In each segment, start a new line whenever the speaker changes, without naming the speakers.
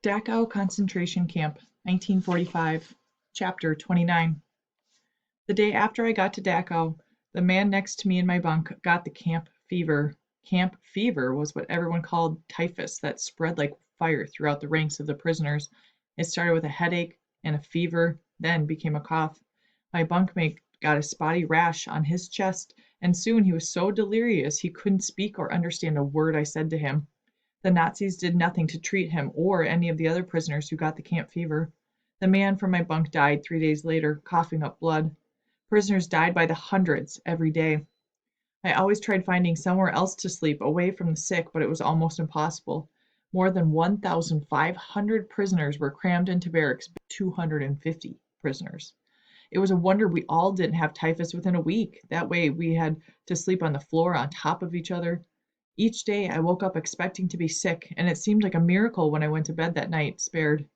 Dachau concentration camp, 1945, chapter 29. The day after I got to Dachau, the man next to me in my bunk got the camp fever. Camp fever was what everyone called typhus that spread like fire throughout the ranks of the prisoners. It started with a headache and a fever, then became a cough. My bunkmate got a spotty rash on his chest, and soon he was so delirious he couldn't speak or understand a word I said to him. The Nazis did nothing to treat him or any of the other prisoners who got the camp fever. The man from my bunk died 3 days later, coughing up blood. Prisoners died by the hundreds every day. I always tried finding somewhere else to sleep away from the sick, but it was almost impossible. More than 1,500 prisoners were crammed into barracks, 250 prisoners. It was a wonder we all didn't have typhus within a week. That way we had to sleep on the floor on top of each other. Each day I woke up expecting to be sick, and it seemed like a miracle when I went to bed that night, spared.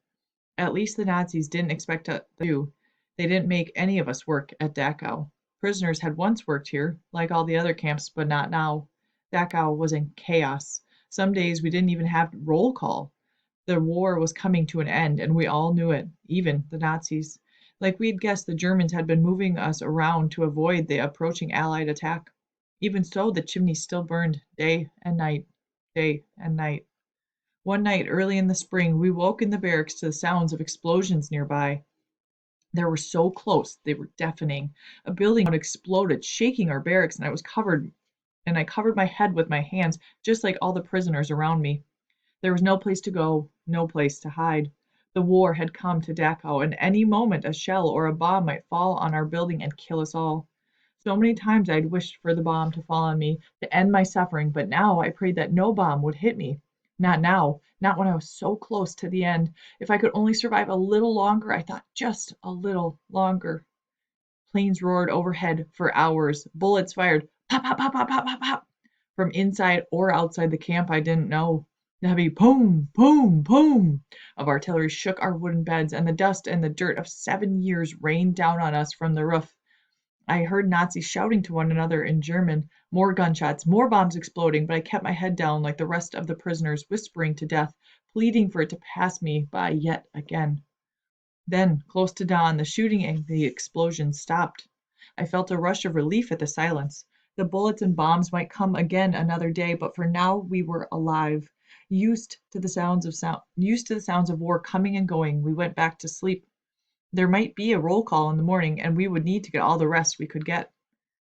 At least the Nazis didn't expect us to. They didn't make any of us work at Dachau. Prisoners had once worked here, like all the other camps, but not now. Dachau was in chaos. Some days we didn't even have roll call. The war was coming to an end, and we all knew it, even the Nazis. Like we'd guessed, the Germans had been moving us around to avoid the approaching Allied attack. Even so, the chimney still burned day and night, day and night. One night early in the spring, we woke in the barracks to the sounds of explosions nearby. They were so close, they were deafening. A building exploded, shaking our barracks, and I covered my head with my hands, just like all the prisoners around me. There was no place to go, no place to hide. The war had come to Dachau, and any moment a shell or a bomb might fall on our building and kill us all. So many times I'd wished for the bomb to fall on me, to end my suffering, but now I prayed that no bomb would hit me. Not now, not when I was so close to the end. If I could only survive a little longer, I thought, just a little longer. Planes roared overhead for hours. Bullets fired, pop, pop, pop, pop, pop, pop, pop. From inside or outside the camp, I didn't know. The heavy boom, boom, boom of artillery shook our wooden beds, and the dust and the dirt of 7 years rained down on us from the roof. I heard Nazis shouting to one another in German, more gunshots, more bombs exploding, but I kept my head down like the rest of the prisoners, whispering to death, pleading for it to pass me by yet again. Then, close to dawn, the shooting and the explosions stopped. I felt a rush of relief at the silence. The bullets and bombs might come again another day, but for now we were alive. Used to the sounds of war coming and going, we went back to sleep. There might be a roll call in the morning, and we would need to get all the rest we could get.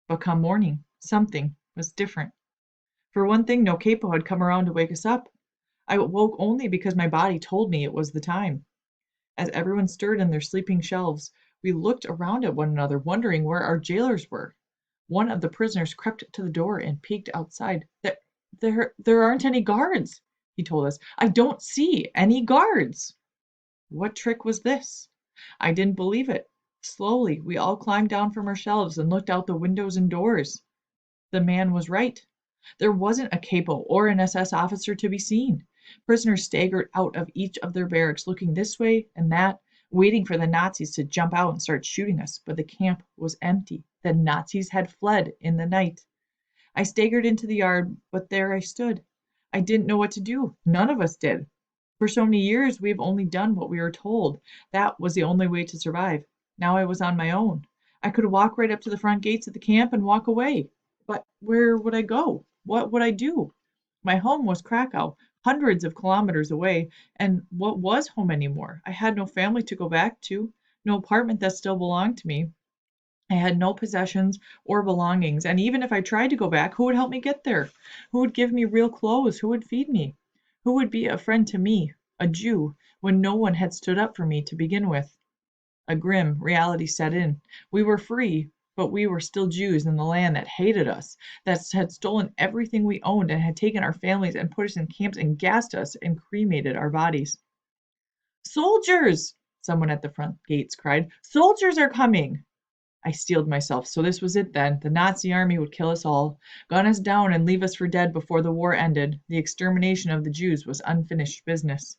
But come morning, something was different. For one thing, no capo had come around to wake us up. I woke only because my body told me it was the time. As everyone stirred in their sleeping shelves, we looked around at one another, wondering where our jailers were. One of the prisoners crept to the door and peeked outside. There aren't any guards, he told us. I don't see any guards. What trick was this? I didn't believe it. Slowly, we all climbed down from our shelves and looked out the windows and doors. The man was right. There wasn't a capo or an SS officer to be seen. Prisoners staggered out of each of their barracks, looking this way and that, waiting for the Nazis to jump out and start shooting us, but the camp was empty. The Nazis had fled in the night. I staggered into the yard, but there I stood. I didn't know what to do. None of us did. For so many years we've only done what we were told. That was the only way to survive. Now I was on my own. I could walk right up to the front gates of the camp and walk away. But where would I go? What would I do? My home was Krakow, hundreds of kilometers away, and what was home anymore? I had no family to go back to, no apartment that still belonged to me. I had no possessions or belongings, and even if I tried to go back, who would help me get there? Who would give me real clothes? Who would feed me? Who would be a friend to me, a Jew, when no one had stood up for me to begin with? A grim reality set in. We were free, but we were still Jews in the land that hated us, that had stolen everything we owned and had taken our families and put us in camps and gassed us and cremated our bodies. Soldiers! Someone at the front gates cried. Soldiers are coming! I steeled myself. So this was it then. The Nazi army would kill us all, gun us down and leave us for dead before the war ended. The extermination of the Jews was unfinished business.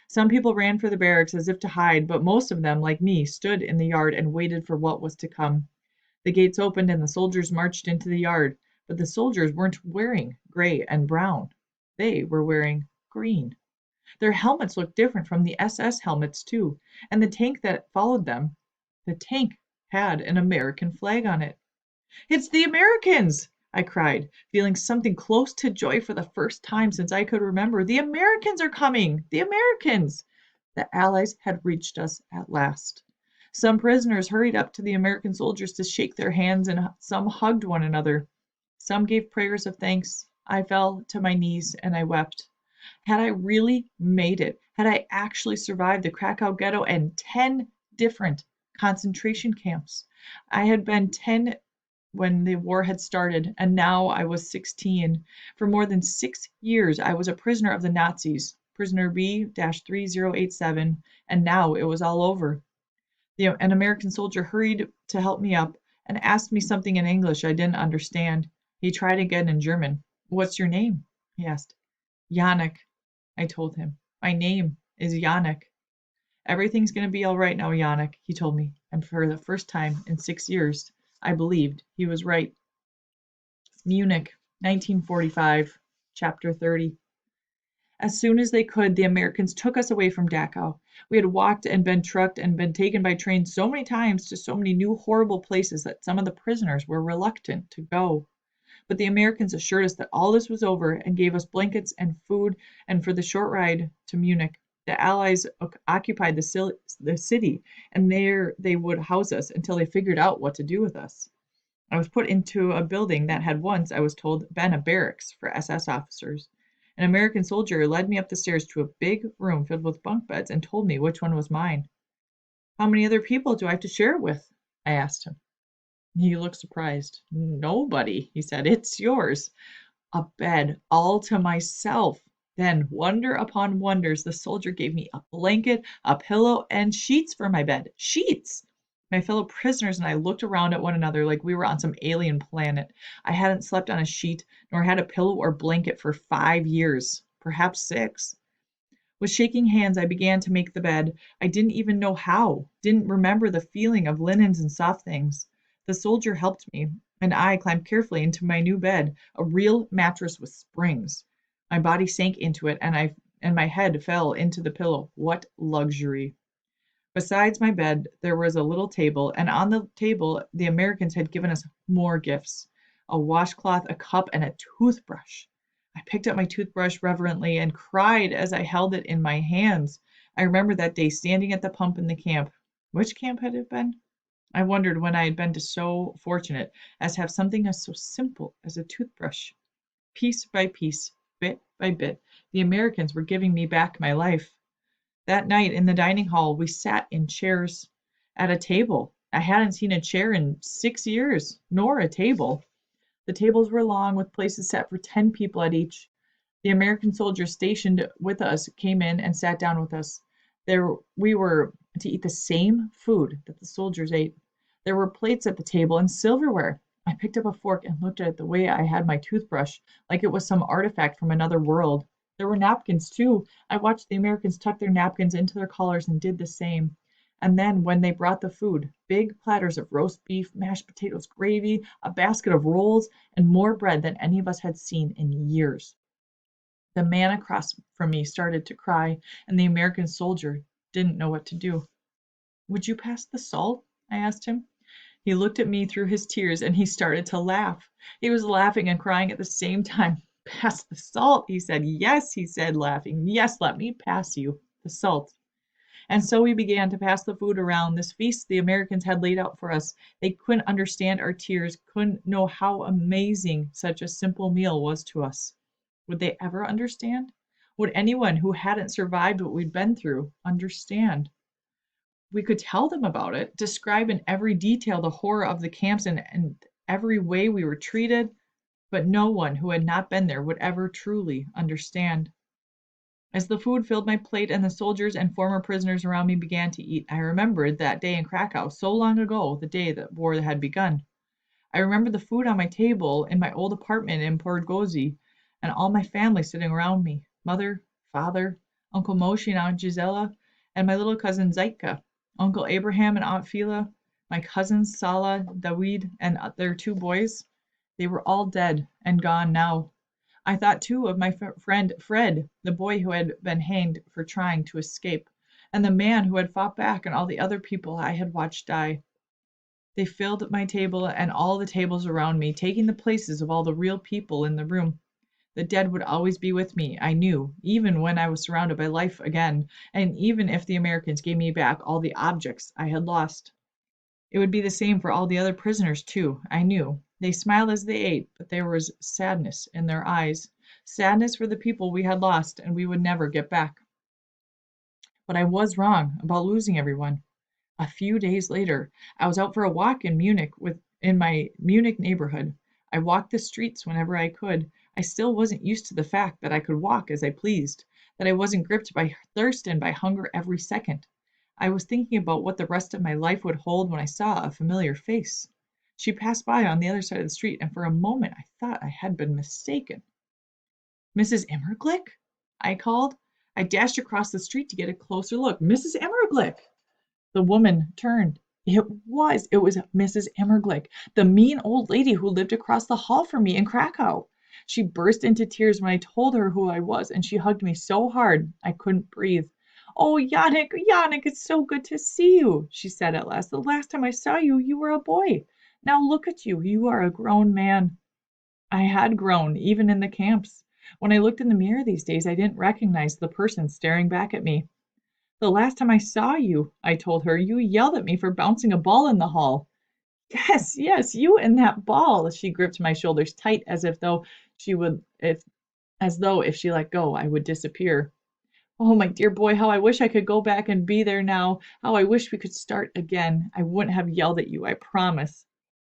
Some people ran for the barracks as if to hide, but most of them, like me, stood in the yard and waited for what was to come. The gates opened and the soldiers marched into the yard, but the soldiers weren't wearing gray and brown. They were wearing green. Their helmets looked different from the SS helmets, too, and the tank that followed them, the tank had an American flag on it. "It's the Americans!" I cried, feeling something close to joy for the first time since I could remember. "The Americans are coming! The Americans!" The Allies had reached us at last. Some prisoners hurried up to the American soldiers to shake their hands, and some hugged one another. Some gave prayers of thanks. I fell to my knees and I wept. Had I really made it? Had I actually survived the Krakow ghetto and 10 different concentration camps? I had been 10 when the war had started, and now I was 16. For more than 6 years, I was a prisoner of the Nazis, prisoner B-3087, and now it was all over. An American soldier hurried to help me up and asked me something in English I didn't understand. He tried again in German. "What's your name?" he asked. "Yannick," I told him. "My name is Yannick." "Everything's going to be all right now, Yannick," he told me, and for the first time in 6 years, I believed he was right. Munich, 1945, Chapter 30. As soon as they could, the Americans took us away from Dachau. We had walked and been trucked and been taken by train so many times to so many new horrible places that some of the prisoners were reluctant to go. But the Americans assured us that all this was over and gave us blankets and food, and for the short ride to Munich, the Allies occupied the city, and there they would house us until they figured out what to do with us. I was put into a building that had once, I was told, been a barracks for SS officers. An American soldier led me up the stairs to a big room filled with bunk beds and told me which one was mine. "How many other people do I have to share it with?" I asked him. He looked surprised. "Nobody," he said. "It's yours." A bed all to myself. Then, wonder upon wonders, the soldier gave me a blanket, a pillow, and sheets for my bed. Sheets! My fellow prisoners and I looked around at one another like we were on some alien planet. I hadn't slept on a sheet, nor had a pillow or blanket for 5 years, perhaps 6. With shaking hands, I began to make the bed. I didn't even know how, didn't remember the feeling of linens and soft things. The soldier helped me, and I climbed carefully into my new bed, a real mattress with springs. My body sank into it, and my head fell into the pillow. What luxury! Besides my bed, there was a little table, and on the table the Americans had given us more gifts: a washcloth, a cup, and a toothbrush. I picked up my toothbrush reverently and cried as I held it in my hands. I remember that day standing at the pump in the camp. Which camp had it been? I wondered when I had been so fortunate as to have something as so simple as a toothbrush. Piece by piece, bit by bit, the Americans were giving me back my life. That night in the dining hall, we sat in chairs at a table. I hadn't seen a chair in 6 years, nor a table. The tables were long, with places set for 10 people at each. The American soldiers stationed with us came in and sat down with us. We were to eat the same food that the soldiers ate. There were plates at the table and silverware. I picked up a fork and looked at it the way I had my toothbrush, like it was some artifact from another world. There were napkins, too. I watched the Americans tuck their napkins into their collars and did the same. And then when they brought the food, big platters of roast beef, mashed potatoes, gravy, a basket of rolls, and more bread than any of us had seen in years. The man across from me started to cry, and the American soldier didn't know what to do. "Would you pass the salt?" I asked him. He looked at me through his tears and he started to laugh. He was laughing and crying at the same time. "Pass the salt," he said. "Yes," he said, laughing. "Yes, let me pass you the salt." And so we began to pass the food around, this feast the Americans had laid out for us. They couldn't understand our tears, couldn't know how amazing such a simple meal was to us. Would they ever understand? Would anyone who hadn't survived what we'd been through understand? We could tell them about it, describe in every detail the horror of the camps and every way we were treated, but no one who had not been there would ever truly understand. As the food filled my plate and the soldiers and former prisoners around me began to eat, I remembered that day in Krakow, so long ago, the day the war had begun. I remembered the food on my table in my old apartment in Podgorze, and all my family sitting around me: mother, father, Uncle Moshe and Aunt Gisela, and my little cousin Zaitka, Uncle Abraham and Aunt Fila, my cousins Sala, David, and their 2 boys. They were all dead and gone now. I thought too of my friend Fred, the boy who had been hanged for trying to escape, and the man who had fought back, and all the other people I had watched die. They filled my table and all the tables around me, taking the places of all the real people in the room. The dead would always be with me, I knew, even when I was surrounded by life again, and even if the Americans gave me back all the objects I had lost. It would be the same for all the other prisoners, too, I knew. They smiled as they ate, but there was sadness in their eyes. Sadness for the people we had lost and we would never get back. But I was wrong about losing everyone. A few days later, I was out for a walk in Munich in my Munich neighborhood. I walked the streets whenever I could. I still wasn't used to the fact that I could walk as I pleased, that I wasn't gripped by thirst and by hunger every second. I was thinking about what the rest of my life would hold when I saw a familiar face. She passed by on the other side of the street, and for a moment I thought I had been mistaken. "Mrs. Immerglick?" I called. I dashed across the street to get a closer look. "Mrs. Immerglick!" The woman turned. It was Mrs. Immerglick, the mean old lady who lived across the hall from me in Krakow. She burst into tears when I told her who I was, and she hugged me so hard I couldn't breathe. "Oh, Yannick, Yannick, it's so good to see you," she said at last. "The last time I saw you, you were a boy. Now look at you, you are a grown man." I had grown, even in the camps. When I looked in the mirror these days, I didn't recognize the person staring back at me. "The last time I saw you," I told her, "you yelled at me for bouncing a ball in the hall." "Yes, yes, you and that ball." She gripped my shoulders tight as though if she let go, I would disappear. "Oh, my dear boy, how I wish I could go back and be there now. How I wish we could start again. I wouldn't have yelled at you, I promise."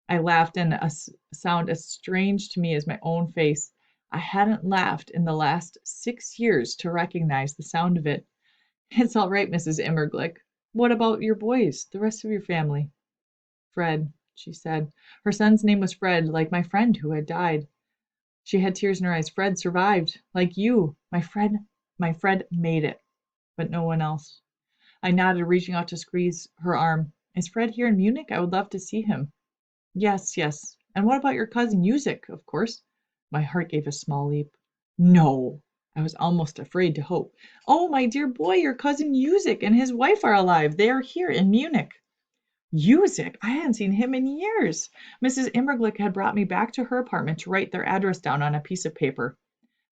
I laughed in a sound as strange to me as my own face. I hadn't laughed in the last 6 years to recognize the sound of it. "It's all right, Mrs. Immerglick. What about your boys, the rest of your family?" "Fred," she said. Her son's name was Fred, like my friend who had died. She had tears in her eyes. "Fred survived, like you. My Fred made it, but no one else." I nodded, reaching out to squeeze her arm. "Is Fred here in Munich? I would love to see him." "Yes, yes. And what about your cousin Music, of course?" My heart gave a small leap. "No." I was almost afraid to hope. "Oh, my dear boy, your cousin Music and his wife are alive. They are here in Munich." Music! I hadn't seen him in years. Mrs. Immerglick had brought me back to her apartment to write their address down on a piece of paper.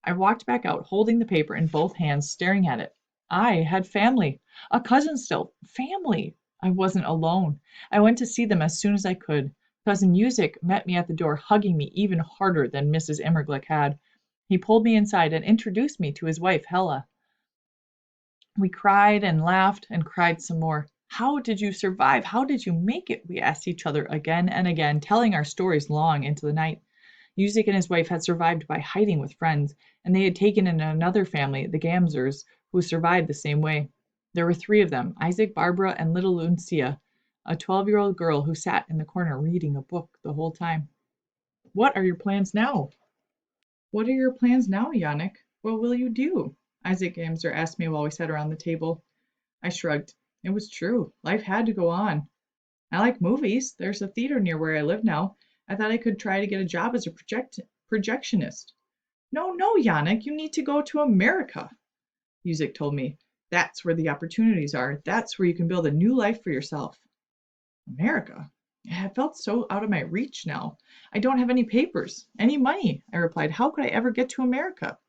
I walked back out, holding the paper in both hands, staring at it. I had family. A cousin still. Family. I wasn't alone. I went to see them as soon as I could. Cousin Music met me at the door, hugging me even harder than Mrs. Immerglick had. He pulled me inside and introduced me to his wife, Hella. We cried and laughed and cried some more. "How did you survive? How did you make it?" we asked each other again and again, telling our stories long into the night. Music and his wife had survived by hiding with friends, and they had taken in another family, the Gamsers, who survived the same way. There were 3 of them, Isaac, Barbara, and little Lucia, a 12-year-old girl who sat in the corner reading a book the whole time. "What are your plans now?" "What are your plans now, Yannick? What will you do?" Isaac Gamser asked me while we sat around the table. I shrugged. It was true. Life had to go on. "I like movies. There's a theater near where I live now. I thought I could try to get a job as a projectionist." "No, no, Yannick, you need to go to America," Music told me. "That's where the opportunities are. That's where you can build a new life for yourself." America? It felt so out of my reach now. "I don't have any papers, any money," I replied. "How could I ever get to America?"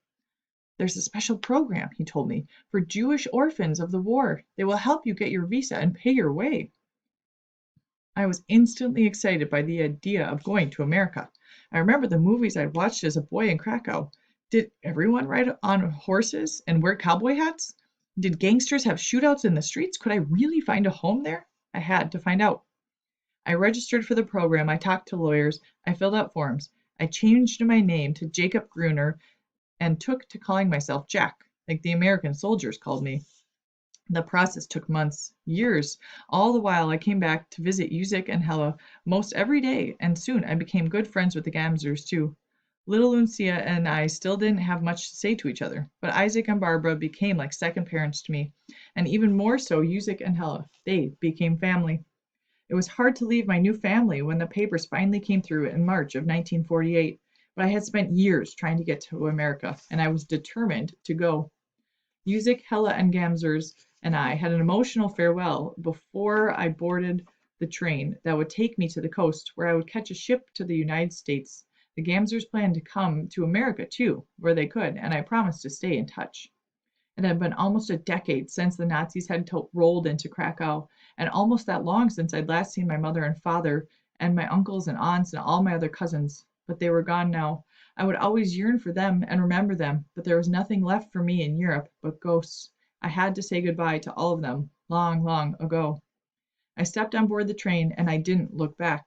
"There's a special program," he told me, "for Jewish orphans of the war. They will help you get your visa and pay your way." I was instantly excited by the idea of going to America. I remembered the movies I'd watched as a boy in Krakow. Did everyone ride on horses and wear cowboy hats? Did gangsters have shootouts in the streets? Could I really find a home there? I had to find out. I registered for the program. I talked to lawyers. I filled out forms. I changed my name to Jacob Gruner and took to calling myself Jack, like the American soldiers called me. The process took months, years. All the while I came back to visit Music and Hella most every day, and soon I became good friends with the Gamsers too. Little Lucia and I still didn't have much to say to each other, but Isaac and Barbara became like second parents to me, and even more so Music and Hella. They became family. It was hard to leave my new family when the papers finally came through in March of 1948. but I had spent years trying to get to America, and I was determined to go. Music, Hella, and Gamzers and I had an emotional farewell before I boarded the train that would take me to the coast, where I would catch a ship to the United States. The Gamzers planned to come to America too, where they could, and I promised to stay in touch. It had been almost a decade since the Nazis had rolled into Krakow, and almost that long since I'd last seen my mother and father, and my uncles and aunts and all my other cousins. But they were gone now. I would always yearn for them and remember them, but there was nothing left for me in Europe but ghosts. I had to say goodbye to all of them, long, long ago. I stepped on board the train and I didn't look back.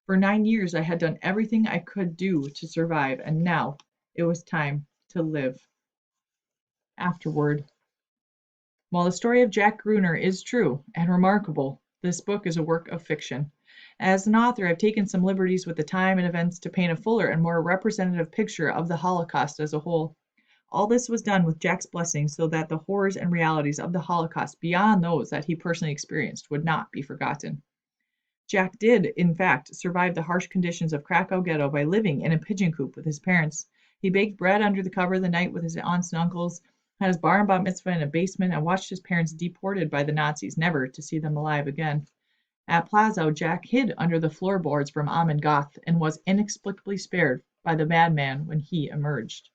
For 9 years I had done everything I could do to survive, and now it was time to live. Afterword. While the story of Jack Gruner is true and remarkable, this book is a work of fiction. As an author, I've taken some liberties with the time and events to paint a fuller and more representative picture of the Holocaust as a whole. All this was done with Jack's blessing so that the horrors and realities of the Holocaust, beyond those that he personally experienced, would not be forgotten. Jack did, in fact, survive the harsh conditions of Krakow ghetto by living in a pigeon coop with his parents. He baked bread under the cover of the night with his aunts and uncles, had his bar and bat mitzvah in a basement, and watched his parents deported by the Nazis, never to see them alive again. At Plazow, Jack hid under the floorboards from Amon Goth and was inexplicably spared by the madman when he emerged.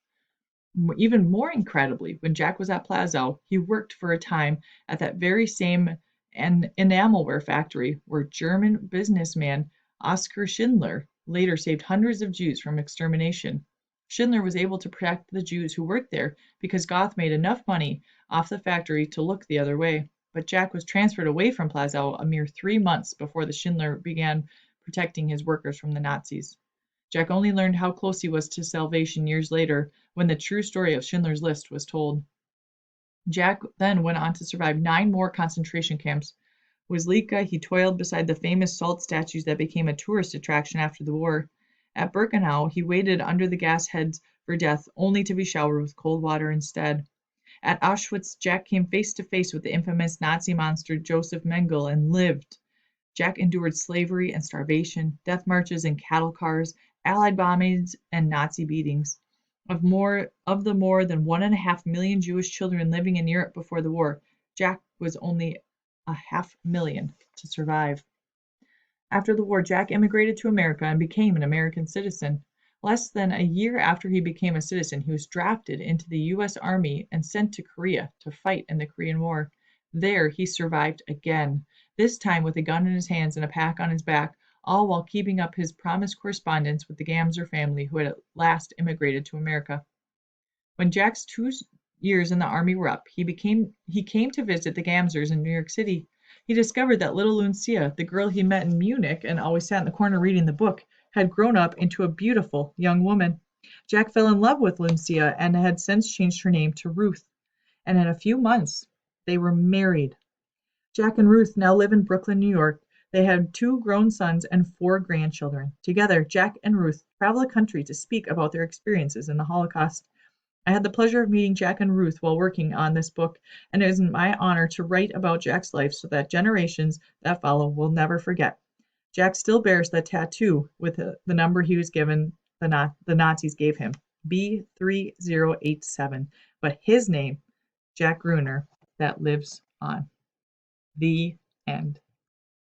Even more incredibly, when Jack was at Plazow, he worked for a time at that very same enamelware factory where German businessman Oskar Schindler later saved hundreds of Jews from extermination. Schindler was able to protect the Jews who worked there because Goth made enough money off the factory to look the other way. But Jack was transferred away from Plazow a mere 3 months before the Schindler began protecting his workers from the Nazis. Jack only learned how close he was to salvation years later, when the true story of Schindler's List was told. Jack then went on to survive 9 more concentration camps. With Lika, he toiled beside the famous salt statues that became a tourist attraction after the war. At Birkenau, he waited under the gas heads for death, only to be showered with cold water instead. At Auschwitz, Jack came face to face with the infamous Nazi monster Joseph Mengele and lived. Jack endured slavery and starvation, death marches in cattle cars, Allied bombings, and Nazi beatings. Of the more than 1.5 million Jewish children living in Europe before the war, Jack was only 500,000 to survive. After the war, Jack immigrated to America and became an American citizen. Less than a year after he became a citizen, he was drafted into the U.S. Army and sent to Korea to fight in the Korean War. There, he survived again, this time with a gun in his hands and a pack on his back, all while keeping up his promised correspondence with the Gamzer family who had at last immigrated to America. When Jack's 2 years in the Army were up, he came to visit the Gamzers in New York City. He discovered that little Lucia, the girl he met in Munich and always sat in the corner reading the book, had grown up into a beautiful young woman. Jack fell in love with Lucia and had since changed her name to Ruth. And in a few months, they were married. Jack and Ruth now live in Brooklyn, New York. They had 2 grown sons and 4 grandchildren. Together, Jack and Ruth travel the country to speak about their experiences in the Holocaust. I had the pleasure of meeting Jack and Ruth while working on this book, and it is my honor to write about Jack's life so that generations that follow will never forget. Jack still bears that tattoo with the number he was given, the Nazis gave him, B3087, but his name, Jack Gruner, that lives on. The end.